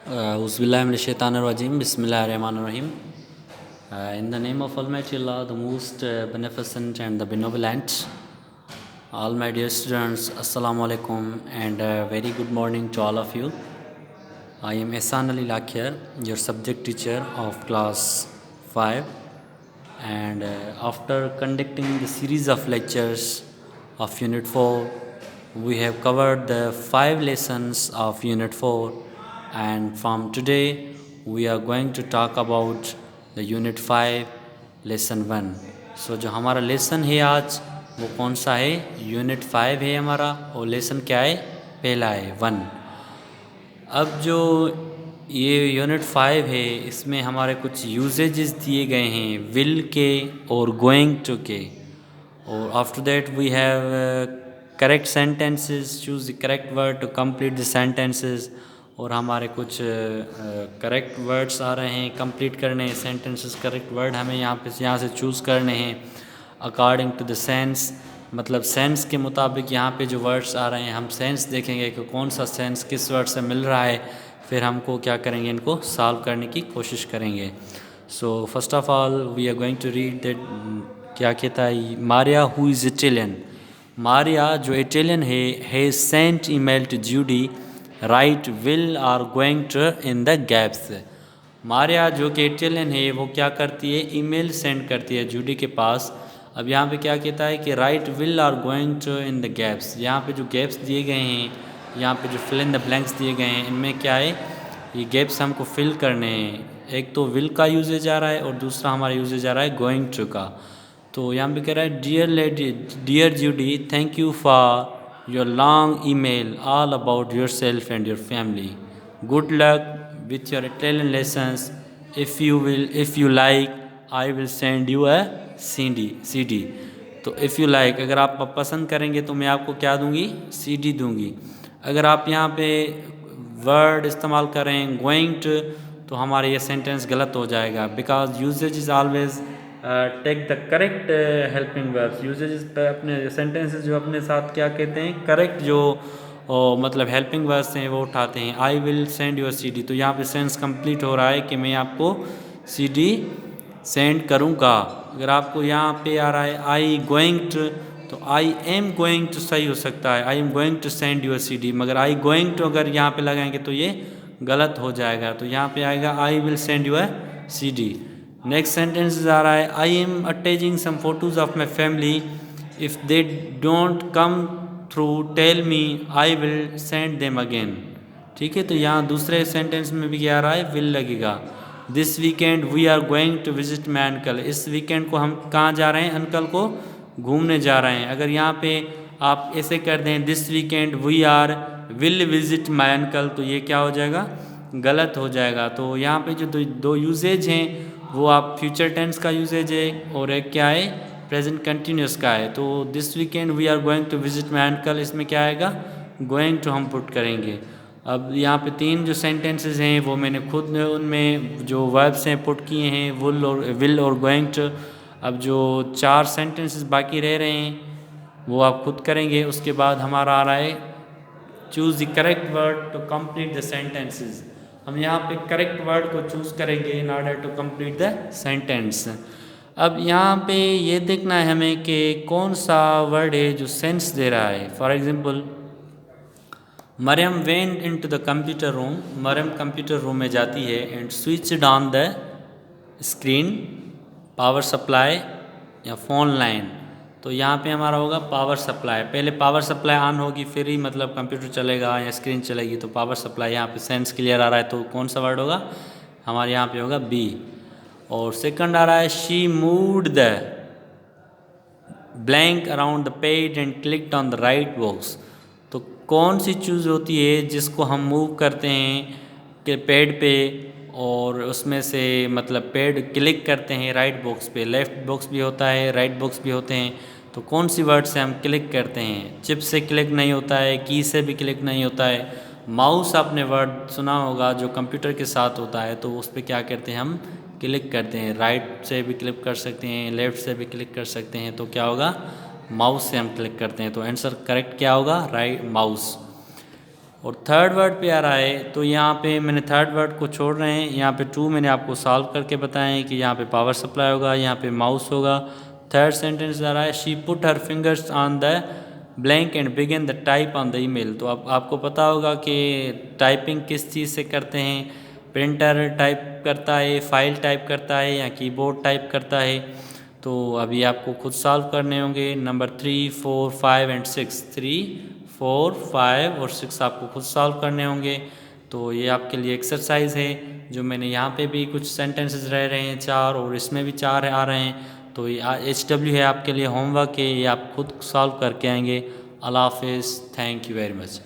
Uzbillahiminesh-shaytanir-rajim. Bismillahir-rahmanir-rahim. In the name of Almighty Allah, the most beneficent and the benevolent. All my dear students, Assalamu alaikum and very good morning to all of you. I am Ehsan Ali Lakhir, your subject teacher of class 5. And after conducting the series of lectures of Unit 4, we have covered the 5 lessons of Unit 4, and from today we are going to talk about the Unit 5 Lesson 1. So जो हमारा lesson है आज वो कौन सा है? Unit 5 है हमारा, और लेसन क्या है? पहला है 1. अब जो ये यूनिट 5 है इसमें हमारे कुछ यूजेजेस दिए गए हैं विल के और गोइंग टू के, और after that we have correct sentences, choose the correct word to complete the sentences. और हमारे कुछ करेक्ट वर्ड्स आ रहे हैं कंप्लीट करने सेंटेंसेस. करेक्ट वर्ड हमें यहाँ से चूज़ करने हैं अकॉर्डिंग टू द सेंस, मतलब सेंस के मुताबिक यहाँ पे जो वर्ड्स आ रहे हैं हम सेंस देखेंगे कि कौन सा सेंस किस वर्ड से मिल रहा है, फिर हमको क्या करेंगे, इनको सॉल्व करने की कोशिश करेंगे. So first of all we are going to read that. क्या कहता है? Maria who is Italian. Maria जो इटालियन है sent email to Judy write will are going to in the gaps. Maria जो कि इटालियन है वो क्या करती है? ईमेल सेंड करती है जूडी के पास. अब यहाँ पे क्या कहता है कि write will are going to in the gaps. यहाँ पे जो गैप्स दिए गए हैं, यहाँ पे जो फिल इन द ब्लैंक्स दिए गए हैं, इनमें क्या है? ये गैप्स हमको फिल करने हैं. एक तो विल का यूजेज आ रहा है और दूसरा हमारा यूजेज आ रहा है गोइंग टू का. तो यहाँ पे कह रहा है dear lady, dear Judy, thank you for your long email all about yourself and your family. Good luck with your Italian lessons. If you like I will send you a CD. तो if you like, अगर आप पसंद करेंगे तो मैं आपको क्या दूंगी? CD दूंगी. अगर आप यहाँ पे वर्ड इस्तेमाल करें गोइंग टू तो हमारा ये सेंटेंस गलत हो जाएगा, because usage is always take the correct helping verbs. Usage अपने सेंटेंसेस जो अपने साथ क्या कहते हैं? करेक्ट जो मतलब हेल्पिंग वर्ब्स हैं वो उठाते हैं. आई विल सेंड यू CD, तो यहाँ पे सेंस कंप्लीट हो रहा है कि मैं आपको CD सेंड करूँगा. अगर आपको यहाँ पे आ रहा है आई गोइंग टू, तो आई एम गोइंग टू सही हो सकता है, I am going to send you CD. मगर आई गोइंग टू अगर यहाँ पे लगाएंगे तो ये गलत हो जाएगा. तो यहाँ पे आएगा I will send you CD. Next sentence आ रहा है I am attaching some photos of my family. If they don't come through tell me I will send them again. ठीक है, तो यहाँ दूसरे सेंटेंस में भी क्या आ रहा है? विल लगेगा. This weekend we are going to visit my uncle. इस वीकेंड को हम कहाँ जा रहे हैं? अंकल को घूमने जा रहे हैं. अगर यहाँ पे आप ऐसे कर दें this weekend we are will visit my uncle, तो ये क्या हो जाएगा? गलत हो जाएगा. तो यहाँ पे जो दो यूजेज हैं वो आप फ्यूचर टेंस का यूजेज है और एक क्या है? प्रेजेंट कंटिन्यूस का है. तो this weekend we are going to visit my uncle, इसमें क्या आएगा? गोइंग टू हम पुट करेंगे. अब यहाँ पे 3 जो सेंटेंसेस हैं वो मैंने खुद उनमें जो वर्ब्स हैं पुट किए हैं विल और गोइंग टू. अब जो 4 सेंटेंसेस बाकी रह रहे हैं वो आप खुद करेंगे. उसके बाद हमारा आ रहा है choose the correct word to complete the sentences. हम यहाँ पे करेक्ट वर्ड को चूज़ करेंगे in order to complete the sentence. अब यहाँ पे ये देखना है हमें कि कौन सा वर्ड है जो सेंस दे रहा है. For example Mariam went into the computer room. Mariam computer room में जाती है and switched on the screen power supply या फ़ोन लाइन. तो यहाँ पे हमारा होगा पावर सप्लाई. पहले पावर सप्लाई ऑन होगी फिर ही मतलब कंप्यूटर चलेगा या स्क्रीन चलेगी. तो पावर सप्लाई यहाँ पे सेंस क्लियर आ रहा है, तो कौन सा वर्ड होगा? हमारे यहाँ पे होगा बी. और सेकंड आ रहा है she moved the blank around the page and clicked on the right box. तो कौन सी चीज़ होती है जिसको हम मूव करते हैं कि पैड पे और उसमें से मतलब पैड क्लिक करते हैं राइट बॉक्स पे? लेफ़्ट बॉक्स भी होता है, राइट बॉक्स भी होते हैं. तो कौन सी वर्ड से हम क्लिक करते हैं? चिप से क्लिक नहीं होता है, की से भी क्लिक नहीं होता है. माउस आपने वर्ड सुना होगा जो कंप्यूटर के साथ होता है, तो उस पर क्या करते हैं? हम क्लिक करते हैं. राइट से भी क्लिक कर सकते हैं, लेफ़्ट से भी क्लिक कर सकते हैं. तो क्या होगा? माउस से हम क्लिक करते हैं. तो आंसर करेक्ट क्या होगा? Right, mouse. और थर्ड वर्ड पे आ रहा है तो यहाँ पे मैंने थर्ड वर्ड को छोड़ रहे हैं, यहाँ पे 2 मैंने आपको सॉल्व करके बताएं कि यहाँ पे पावर सप्लाई होगा, यहाँ पे माउस होगा। थर्ड सेंटेंस आ रहा है she put her fingers on the blank and begin the type on the email. तो अब आपको पता होगा कि टाइपिंग किस चीज़ से करते हैं, प्रिंटर टाइप करता है, फाइल टाइप करता है या कीबोर्ड टाइप करता है। तो अभी आपको खुद सॉल्व करने होंगे। नंबर 3, 4, 5 एंड 6, 3, 4, 5 और 6 आपको खुद सॉल्व करने होंगे। तो ये आपके लिए एक्सरसाइज है। जो मैंने यहाँ पे भी कुछ सेंटेंसेस रह रहे हैं 4 और इसमें भी 4 आ रहे हैं। तो ये HW है आपके लिए होमवर्क है, ये आप खुद सॉल्व करके आएंगे। अल्लाह हाफिज़, थैंक यू वेरी मच।